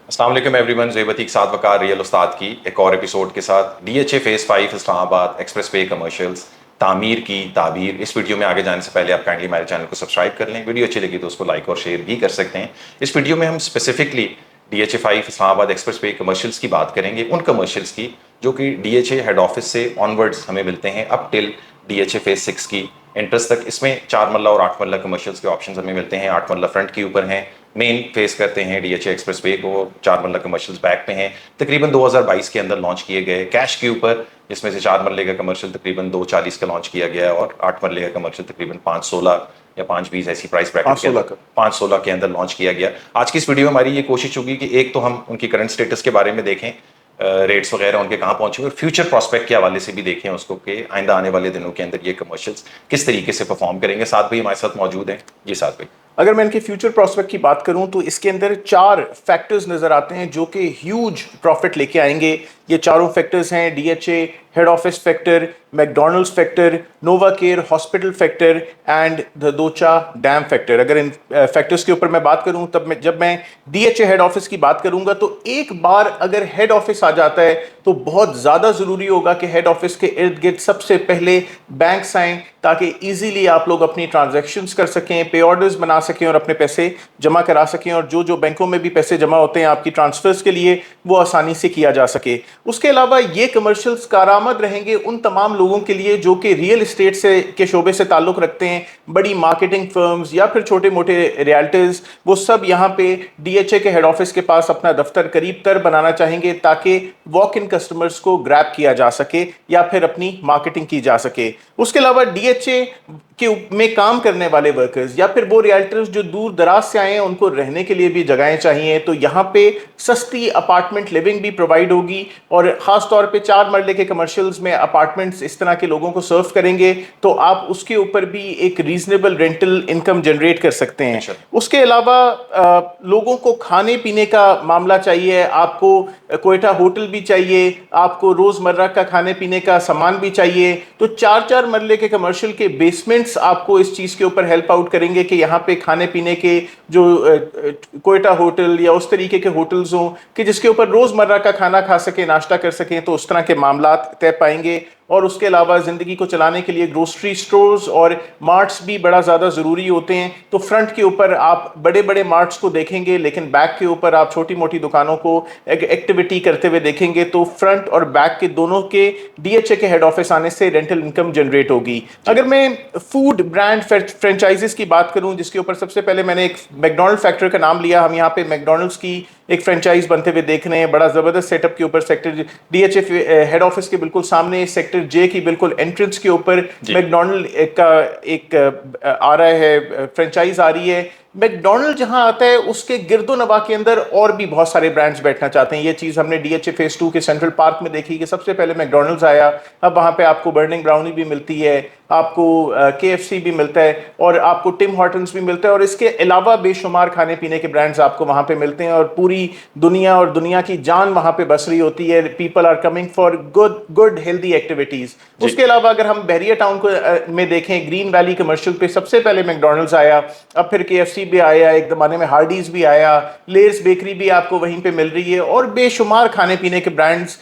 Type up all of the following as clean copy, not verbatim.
अस्सलाम वालेकुम एवरीवन, ज़ेबती के साथ वकार रियल उस्ताद की एक और एपिसोड के साथ DHA phase 5 Islamabad express way commercials तामीर की ताबीर। इस वीडियो में आगे जाने से पहले आप काइंडली हमारे चैनल को सब्सक्राइब कर लें। वीडियो अच्छी लगी तो उसको लाइक और शेयर भी कर सकते हैं। इस वीडियो में हम specifically DHA 5 Islamabad express way commercials की बात करेंगे, उन कमर्शियल्स की जो कि डीएचए हेड ऑफिस से ऑनवर्ड्स हमें मिलते हैं अप टिल डीएचए फेज़ 6 की इंटरेस्ट तक। इसमें 4 मरला और 8 मरला कमर्शियल्स के ऑप्शन हमें मिलते हैं। 8 मरला फ्रंट के ऊपर हैं, मेन फेस करते हैं डीएचए एक्सप्रेस वे को। 4 मरला कमर्शियल्स बैक पे हैं, तकरीबन 2022 के अंदर लॉन्च किए गए। कैश के ऊपर जिसमें से 4 मरले का कमर्शियल तकरीबन 240 का लॉन्च किया गया और 8 मरले का कमर्शियल तकरीबन 516 या 520 ऐसी प्राइस ब्रैकेट के अंदर 516 के अंदर लॉन्च किया गया। आज की इस वीडियो में हमारी ये कोशिश होगी कि एक तो हम उनकी करंट स्टेटस के बारे में देखें, रेट्स वगैरह उनके कहाँ पहुंचे और फ्यूचर प्रोस्पेक्ट के हवाले से भी देखें उसको कि आइंदा आने वाले दिनों के अंदर ये कमर्शियल्स किस तरीके से परफॉर्म करेंगे। साथ भाई हमारे साथ मौजूद हैं। जी साथ भाई, अगर मैं इनके फ्यूचर प्रोस्पेक्ट की बात करूं तो इसके अंदर 4 फैक्टर्स नजर आते हैं जो कि ह्यूज प्रॉफिट लेके आएंगे। ये चारों फैक्टर्स हैं DHA head office factor, McDonald's factor, Nova care hospital factor and the दोचा डैम फैक्टर। अगर इन फैक्टर्स के ऊपर मैं बात करूं तब जब मैं डीएचए हेड ऑफिस की बात करूंगा तो एक बार अगर हेड ऑफिस आ जाता है तो बहुत ज़्यादा ज़रूरी होगा कि हेड ऑफिस के इर्द गिर्द सबसे पहले बैंक्स आएँ ताकि ईजीली आप लोग अपनी ट्रांजैक्शंस कर सकें, पे ऑर्डर्स बना सकें और अपने पैसे जमा करा सकें। और जो बैंकों में भी पैसे जमा होते हैं आपकी ट्रांसफर्स के लिए, वो आसानी से किया जा सके। उसके अलावा ये कमर्शियल्स कारआमद रहेंगे उन तमाम लोगों के लिए जो कि रियल एस्टेट से के शोबे से ताल्लुक़ रखते हैं, बड़ी मार्केटिंग फर्म्स या फिर छोटे मोटे रियल्टर्स। वो सब यहाँ पे डीएचए के हेड ऑफिस के पास अपना दफ्तर करीब तर बनाना चाहेंगे ताकि वॉक इन कस्टमर्स को ग्रैब किया जा सके या फिर अपनी मार्केटिंग की जा सके। उसके अलावा डीएचए के में काम करने वाले वर्कर्स या फिर वो रियल्टर्स जो दूर दराज से आए हैं, उनको रहने के लिए भी जगहें चाहिए। तो यहाँ पे सस्ती अपार्टमेंट लिविंग भी प्रोवाइड होगी और ख़ास तौर पे 4 मरले के कमर्शियल्स में अपार्टमेंट्स इस तरह के लोगों को सर्व करेंगे तो आप उसके ऊपर भी एक रीजनेबल रेंटल इनकम जनरेट कर सकते हैं। उसके अलावा लोगों को खाने पीने का मामला चाहिए, आपको कोयटा होटल भी चाहिए, आपको रोज़मर्रा का खाने पीने का सामान भी चाहिए। तो 4 मरले के कमर्शियल के बेसमेंट्स आपको इस चीज़ के ऊपर हेल्प आउट करेंगे कि यहाँ पे खाने पीने के जो कोयटा होटल या उस तरीके के होटल्स हों कि जिसके ऊपर रोज़मर्रा का खाना खा सके, नाश्ता कर सकें, तो उस तरह के मामला तय पाएंगे। और उसके अलावा ज़िंदगी को चलाने के लिए ग्रोसरी स्टोर्स और मार्ट्स भी बड़ा ज़्यादा ज़रूरी होते हैं। तो फ्रंट के ऊपर आप बड़े बड़े मार्ट्स को देखेंगे लेकिन बैक के ऊपर आप छोटी मोटी दुकानों को एक एक्टिविटी करते हुए देखेंगे। तो फ्रंट और बैक के दोनों के डीएचए के हेड ऑफिस आने से रेंटल इनकम जनरेट होगी। अगर मैं फूड ब्रांड फ्रेंचाइजीज की बात करूं जिसके ऊपर सबसे पहले मैंने एक मैकडॉनल्ड फैक्टर का नाम लिया। हम यहाँ पे मैकडॉनल्ड्स की एक फ्रेंचाइज बनते हुए देख रहे हैं, बड़ा ज़बरदस्त सेटअप के ऊपर। सेक्टर डीएचए हेड ऑफिस के बिल्कुल सामने सेक्टर जे की बिल्कुल एंट्रेंस के ऊपर मैकडॉनल्ड का एक आ रहा है, फ्रेंचाइज आ रही है। मैकडॉनल्ड जहां आता है उसके गिरदो नवा के अंदर और भी बहुत सारे ब्रांड्स बैठना चाहते हैं। ये चीज़ हमने डीएचए फेज 2 के सेंट्रल पार्क में देखी कि सबसे पहले मैकडॉनल्ड्स आया, अब वहां पे आपको बर्निंग ब्राउनी भी मिलती है, आपको केएफसी भी मिलता है और आपको टिम हॉर्टन्स भी मिलता है और इसके अलावा बेशुमार खाने पीने के ब्रांड्स आपको वहां पे मिलते हैं। और पूरी दुनिया और दुनिया की जान वहां पे बस रही होती है। People are coming for good healthy activities. उसके अलावा अगर हम बहरिया टाउन को में देखें, ग्रीन वैली कमर्शियल पे सबसे पहले मैकडॉनल्ड्स आया, अब फिर केएफसी भी आया, एक जमाने में हार्डीज भी आया, लेयर्स बेकरी भी आपको वहीं पे मिल रही है और बेशुमार खाने पीने के ब्रांड्स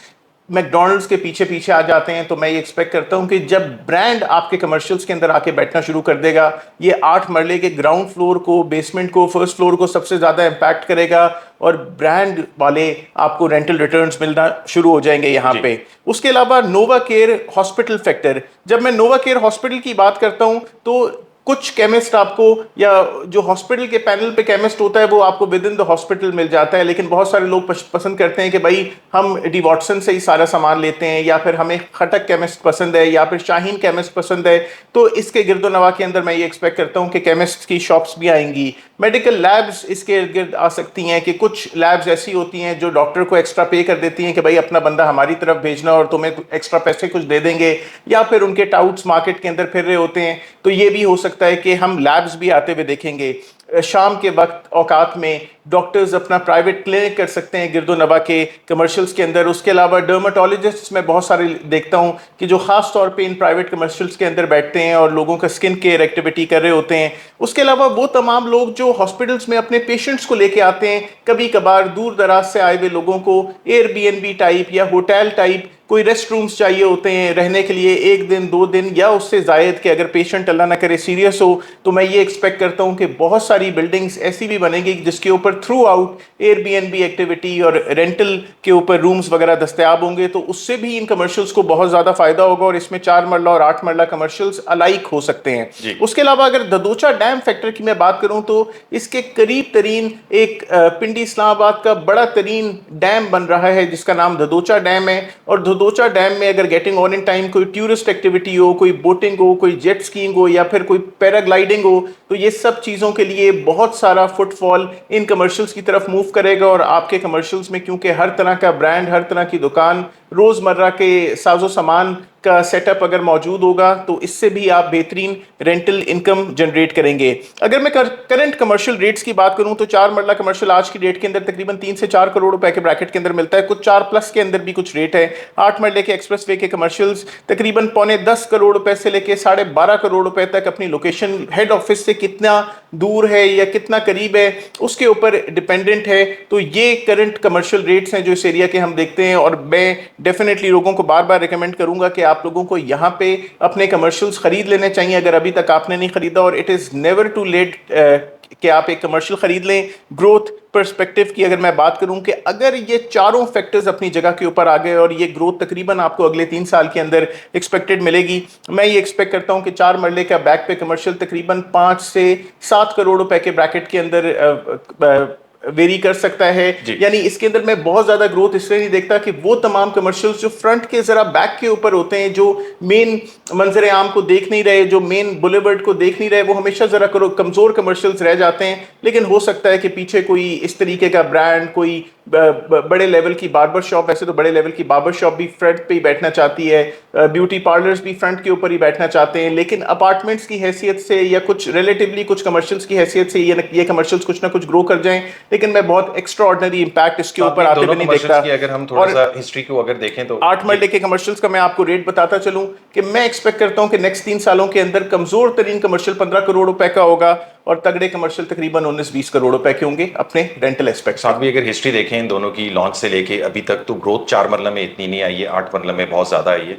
मैकडॉनल्ड्स के पीछे पीछे आ जाते हैं। तो मैं ये एक्सपेक्ट करता हूं कि जब ब्रांड आपके कमर्शियल्स के अंदर आके बैठना शुरू कर देगा, ये 8 मरले के ग्राउंड फ्लोर को, बेसमेंट को, फर्स्ट फ्लोर को सबसे ज़्यादा इम्पैक्ट करेगा और ब्रांड वाले आपको रेंटल रिटर्न्स मिलना शुरू हो जाएंगे यहाँ पे। उसके अलावा नोवा केयर हॉस्पिटल फैक्टर, जब मैं नोवा केयर हॉस्पिटल की बात करता हूँ तो कुछ केमिस्ट आपको, या जो हॉस्पिटल के पैनल पे केमिस्ट होता है वो आपको विद इन द हॉस्पिटल मिल जाता है, लेकिन बहुत सारे लोग पसंद करते हैं कि भाई हम डी वॉटसन से ही सारा सामान लेते हैं, या फिर हमें खटक केमिस्ट पसंद है, या फिर शाहीन केमिस्ट पसंद है। तो इसके गिरदो नवा के अंदर मैं ये एक्सपेक्ट करता हूँ कि केमिस्ट की शॉप्स भी आएंगी। मेडिकल लैब्स इसके इर्द गिर्द आ सकती हैं कि कुछ लैब्स ऐसी होती हैं जो डॉक्टर को एक्स्ट्रा पे कर देती हैं कि भाई अपना बंदा हमारी तरफ भेजना और तुम्हें एक्स्ट्रा पैसे कुछ दे देंगे, या फिर उनके टाउट्स मार्केट के अंदर फिर रहे होते हैं। तो ये भी हो सकता है कि हम लैब्स भी आते हुए देखेंगे शाम के वक्त औकात में डॉक्टर्स अपना प्राइवेट क्लिनिक कर सकते हैं गिरदो नवा के कमर्शियल्स के अंदर। उसके अलावा डर्माटोलॉजिस्ट मैं बहुत सारे देखता हूं कि जो खास तौर पे इन प्राइवेट कमर्शियल्स के अंदर बैठते हैं और लोगों का स्किन केयर एक्टिविटी कर रहे होते हैं। उसके अलावा वो तमाम लोग जो हॉस्पिटल्स में अपने पेशेंट्स को लेके आते हैं, कभी कभार दूर दराज से आए हुए लोगों को एयरबीएनबी टाइप या होटल टाइप कोई रेस्ट रूम्स चाहिए होते हैं रहने के लिए, 1 दिन 2 दिन या उससे जायद के, अगर पेशेंट अल्लाह ना करे सीरियस हो तो मैं ये एक्सपेक्ट करता हूं कि बहुत सारी बिल्डिंग्स ऐसी भी बनेंगी जिसके ऊपर थ्रू आउट एयरबीएनबी एक्टिविटी और रेंटल के ऊपर रूम्स वगैरह दस्तयाब होंगे। तो उससे भी इन कमर्शियल्स को बहुत ज़्यादा फायदा होगा और इसमें 4 मरला और 8 मरला कमर्शियल्स अलाइक हो सकते हैं। उसके अलावा अगर ददोचा डैम फैक्टर की मैं बात करूं तो इसके करीब तरीन एक पिंडी इस्लामाबाद का बड़ा तरीन डैम बन रहा है जिसका नाम ददोचा डैम है। और ददोचा डैम में अगर गेटिंग ऑन इन टाइम कोई टूरिस्ट एक्टिविटी हो, कोई बोटिंग हो, कोई जेट स्कीइंग हो या फिर कोई पैराग्लाइडिंग हो, तो ये सब चीज़ों के लिए बहुत सारा फुटफॉल इन कमर्शियल्स की तरफ मूव करेगा। और आपके कमर्शियल्स में क्योंकि हर तरह का ब्रांड, हर तरह की दुकान, रोज़मर्रा के साजो सामान का सेटअप अगर मौजूद होगा तो इससे भी आप बेहतरीन रेंटल इनकम जनरेट करेंगे। अगर मैं करंट कमर्शियल रेट्स की बात करूं तो 4 मरला कमर्शियल आज की डेट के अंदर तकरीबन 3 से 4 करोड़ रुपए के ब्रैकेट के अंदर मिलता है। कुछ 4+ के अंदर भी कुछ रेट है। 8 मरले के एक्सप्रेस वे के कमर्शियल्स तकरीबन 10.25 करोड़ रुपए से लेके 12.5 करोड़ रुपए तक, अपनी लोकेशन हेड ऑफिस से कितना दूर है या कितना करीब है उसके ऊपर डिपेंडेंट है। तो ये करंट कमर्शियल रेट्स हैं जो इस एरिया के हम देखते हैं। और मैं डेफिनेटली लोगों को बार बार रिकमेंड करूंगा कि आप लोगों को यहाँ पे अपने कमर्शियल्स खरीद लेने चाहिए अगर अभी तक आपने नहीं खरीदा। और it is never too late कि आप एक कमर्शियल खरीद लें। ग्रोथ पर्सपेक्टिव की अगर मैं बात करूं कि अगर ये चारों फैक्टर्स अपनी जगह के ऊपर आ गए और ये ग्रोथ तकरीबन आपको अगले 3 साल के अंदर एक्सपेक्टेड मिलेगी, मैं ये एक्सपेक्ट करता हूं कि 4 मरले का बैक पे कमर्शियल तकरीबन 5 से 7 करोड़ रुपए के ब्रैकेट के अंदर वेरी कर सकता है। यानी इसके अंदर मैं बहुत ज्यादा ग्रोथ इसलिए नहीं देखता कि वो तमाम कमर्शियल्स जो फ्रंट के जरा बैक के ऊपर होते हैं, जो मेन मंजर आम को देख नहीं रहे, जो मेन बुलेवर्ड को देख नहीं रहे, वो हमेशा जरा कमजोर कमर्शियल्स रह जाते हैं। लेकिन हो सकता है कि पीछे कोई इस तरीके का ब्रांड, कोई बड़े लेवल की बार्बर शॉप, वैसे तो बड़े लेवल की बार्बर शॉप भी फ्रंट पे ही बैठना चाहती है, ब्यूटी पार्लर्स भी फ्रंट के ऊपर ही बैठना चाहते हैं, लेकिन अपार्टमेंट्स की हैसियत से या कुछ रिलेटिवली कुछ कमर्शियल्स की हैसियत से ये कमर्शियल्स कुछ ना कुछ ग्रो कर जाएं। लेकिन मैं बहुत एक्स्ट्रा ऑर्डिनरी इंपैक्ट इसके ऊपर आते हुए नहीं देखता। अगर हम थोड़ा सा हिस्ट्री को अगर देखें तो 8 मरले के कमर्शियल्स का मैं आपको रेट बताता चलूं कि मैं एक्सपेक्ट करता हूं कि नेक्स्ट 3 सालों के अंदर कमजोर तरीन कमर्शियल 15 करोड़ रुपए का होगा और तगड़े कमर्शियल तकरीबन 19-20 करोड़ रुपए के होंगे अपने रेंटल एस्पेक्ट। साथ भी अगर हिस्ट्री देखें इन दोनों की लॉन्च से लेके अभी तक, तो ग्रोथ 4 मरला में इतनी नहीं आई है, 8 मरला में बहुत ज्यादा आई है।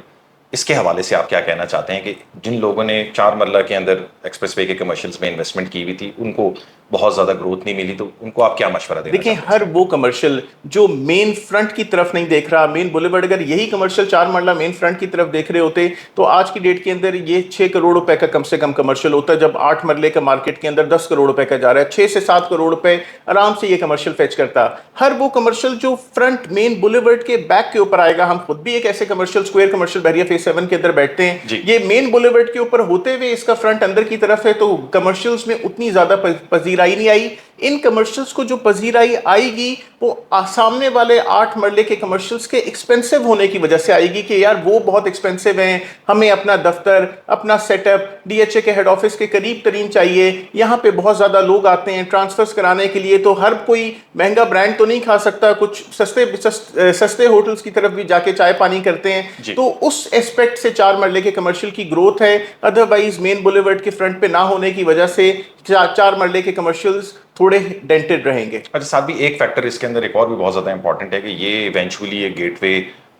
इसके हवाले से आप क्या कहना चाहते हैं कि जिन लोगों ने 4 मरला के अंदर एक्सप्रेस वे के कमर्शियल्स में इन्वेस्टमेंट की हुई थी उनको बहुत ज्यादा ग्रोथ नहीं मिली, तो उनको आप क्या मशवरा देना देखिए, हर वो कमर्शियल जो मेन फ्रंट की तरफ नहीं देख रहा, मेन बुलेवर्ड, अगर यही कमर्शियल 4 मरला मेन फ्रंट की तरफ देख रहे होते तो आज की डेट के अंदर ये 6 करोड़ रुपए का कम से कम कमर्शियल होता, जब 8 मरले का मार्केट के अंदर 10 करोड़ रुपए का जा रहा है। 6 से 7 करोड़ रुपए आराम से ये कमर्शियल फेच करता। हर वो कमर्शियल जो फ्रंट मेन बुलेवर्ड के बैक के ऊपर आएगा, हम खुद भी एक ऐसे कमर्शियल स्क्वायर कमर्शियल बहरिया फेज 7 के अंदर बैठते हैं, ये मेन बुलेवर्ड के ऊपर होते हुए इसका फ्रंट अंदर की तरफ है, तो कमर्शियल्स में उतनी ज्यादा पजीराई नहीं आई। इन कमर्शियल्स को जो पजीराई आएगी वो सामने वाले 8 मरले के कमर्शियल्स के एक्सपेंसिव होने की वजह से आएगी कि यार वो बहुत एक्सपेंसिव हैं, हमें अपना दफ्तर, अपना सेटअप डीएचए के हेड ऑफिस के करीब तरीन चाहिए, यहाँ पे बहुत ज़्यादा लोग आते हैं ट्रांसफर्स कराने के लिए, तो हर कोई महंगा ब्रांड तो नहीं खा सकता, कुछ सस्ते होटल्स की तरफ भी जाके चाय पानी करते हैं। तो उस एस्पेक्ट से 4 मरले के कमर्शियल की ग्रोथ है। अदरवाइज मेन बुलेवर्ड के फ्रंट पे ना होने की वजह से 4 मरले के कमर्शियल्स थोड़े डेंटेड रहेंगे। अच्छा, साथ भी एक फैक्टर इसके अंदर एक और भी बहुत ज्यादा इंपॉर्टेंट है कि ये इवेंचुअली एक गेटवे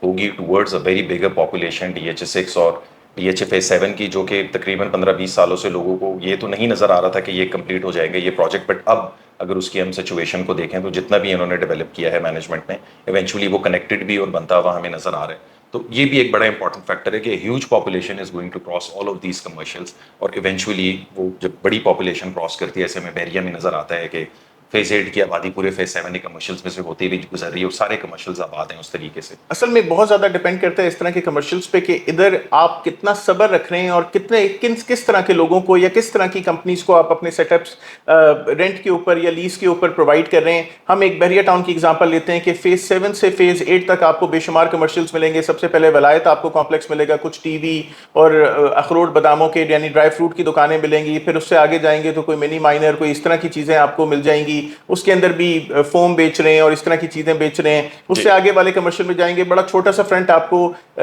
होगी towards a very bigger population DH6 और DH फेज 7 की, जो कि तकरीबन 15-20 सालों से लोगों को ये तो नहीं नजर आ रहा था कि ये कंप्लीट हो जाएंगे ये प्रोजेक्ट, बट अब अगर उसकी हम सिचुएशन को देखें तो जितना भी इन्होंने डेवलप किया है मैनेजमेंट ने, इवेंचुअली वो कनेक्टेड भी और बनता हुआ हमें नजर आ रहा है। तो ये भी एक बड़ा इंपॉर्टेंट फैक्टर है कि huge population is going to cross all of these commercials, और इवेंचुअली वो जब बड़ी पॉपुलेशन क्रॉस करती है, ऐसे में बहरिया में नजर आता है कि फेज 8 की आबादी पूरे फेज 7 कमर्शियल्स में से होते हुए गुजर रही है और सारे कमर्शियल्स आबाद हैं उस तरीके से। असल में बहुत ज़्यादा डिपेंड करता है इस तरह के कमर्शियल्स पे कि इधर आप कितना सब्र रख रहे हैं और किस तरह के लोगों को या किस तरह की कंपनीज को आप अपने सेटअप्स रेंट के ऊपर या लीज के ऊपर प्रोवाइड कर रहे हैं। हम एक बहरिया टाउन की एग्जांपल लेते हैं कि फेज 7 से फेज 8 तक आपको बेशुमार कमर्शियल्स मिलेंगे। सबसे पहले वलायत आपको कॉम्प्लेक्स मिलेगा, कुछ टीवी और अखरोट बादामों के यानी ड्राई फ्रूट की दुकानें मिलेंगी, फिर उससे आगे जाएंगे तो कोई मिनी माइनर, कोई इस तरह की चीज़ें आपको मिल जाएंगी। उसके अंदर भी फोम बेच रहे हैं और इस तरह की चीजें बेच रहे हैं। उससे आगे वाले कमर्शियल में जाएंगे, बड़ा छोटा सा फ्रंट आपको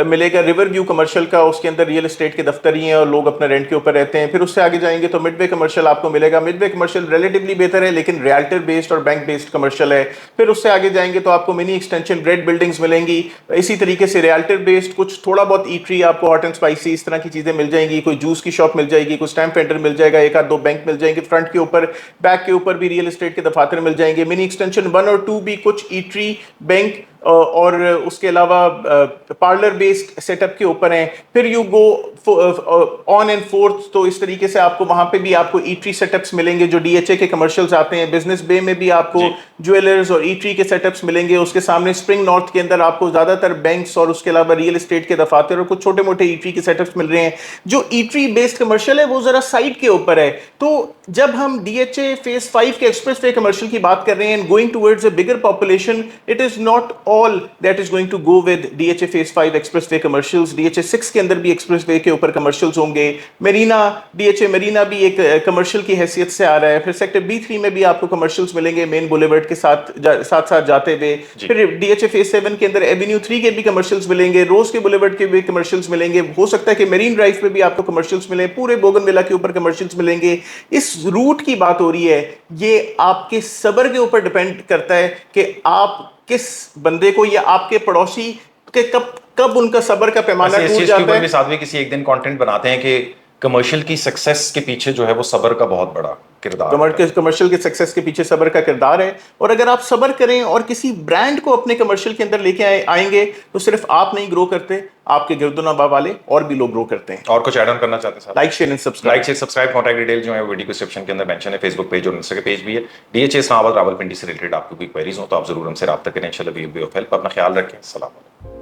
मिलेगा रिवर व्यू कमर्शियल का, उसके अंदर रियल एस्टेट के दफ्तर ही हैं और लोग अपना रेंट के ऊपर रहते हैं। फिर उससे आगे जाएंगे तो मिडवे कमर्शियल आपको मिलेगा। मिडवे कमर्शियल रिलेटिवली बेहतर है लेकिन रियल्टर बेस्ड और बैंक बेस्ड कमर्शियल है। फिर उससे आगे जाएंगे तो आपको मिनी एक्सटेंशन रेड बिल्डिंग्स मिलेंगी, इसी तरीके से रियल्टर बेस्ड कुछ थोड़ा बहुत ईटरी आपको हॉट एंड स्पाइसी इस तरह की चीजें मिल जाएंगी, कोई जूस की शॉप मिल जाएगी, कोई स्टैम्प पेंटर मिल जाएगा, एक आध दो बैंक मिल जाएंगे। फ्रंट के ऊपर बैक के ऊपर भी रियल एस्टेट के दफातर मिल जाएंगे। मिनी एक्सटेंशन 1 और 2 भी कुछ ईटरी बैंक और उसके अलावा पार्लर बेस्ड सेटअप के ऊपर हैं। फिर you go on and fourth, तो इस तरीके से आपको वहां पे भी आपको ईटरी सेटअप्स मिलेंगे जो डीएचए के कमर्शियल्स आते हैं। बिजनेस बे में भी आपको ज्वेलर्स और ईटरी के सेटअप्स मिलेंगे। उसके सामने स्प्रिंग नॉर्थ के अंदर आपको ज्यादातर बैंक्स और उसके अलावा रियल एस्टेट के दफातर और कुछ छोटे मोटे ईटरी के सेटअप्स मिल रहे हैं। जो ईटरी बेस्ड कमर्शियल है वो जरा साइड के ऊपर है। तो जब हम डीएचए फेज 5 के एक्सप्रेस वे कमर्शियल की बात कर रहे हैं, going towards a bigger population, it is not all that is going to go with DHA phase 5 expressway commercials। DHA 6 के अंदर भी expressway के ऊपर commercials होंगे। मरीना, DHA मरीना भी एक commercial की हैसियत से आ रहा है। फिर सेक्टर B3 में भी आपको commercials मिलेंगे मेन बुलेवर्ड के साथ साथ जाते हुए। फिर DHA phase 7 के अंदर एवेन्यू 3 के भी commercials मिलेंगे, रोज के बुलेवर्ड के भी commercials मिलेंगे। हो सकता है कि मरीन ड्राइव पे भी आपको commercials मिले, पूरे बोगनविला के ऊपर commercials मिलेंगे। इस रूट की बात हो रही है, ये आपके सब्र के ऊपर डिपेंड करता है कि आप किस बंदे को या आपके पड़ोसी के कब उनका सब्र का पैमाना टूट जाता है। भी साथ में किसी एक दिन कंटेंट बनाते हैं कि कमर्शियल की सक्सेस के पीछे जो है वो सब्र का बहुत बड़ा किरदार है। कमर्शियल के सक्सेस के पीछे सब्र का किरदार है। और अगर आप सब्र करें और किसी ब्रांड को अपने कमर्शियल के अंदर लेके आएंगे तो सिर्फ आप नहीं ग्रो करते, आपके गिरदोनवा वाले और भी लोग ग्रो करते हैं। और कुछ ऐड ऑन करना चाहते हैं? Like share and subscribe contact detail जो है वीडियो डिस्क्रिप्शन के अंदर मेंशन है। फेसबुक पेज और इंस्टाग्राम पेज भी है। डीएचए इस्लामाबाद रावलपिंडी से रिलेटेड आपको कोई क्वेरीज हो तो आप जरूर हमसे रब्ता करें। इंशाल्लाह we will be of help. अपना ख्याल रखें। अस्सलाम वालेकुम।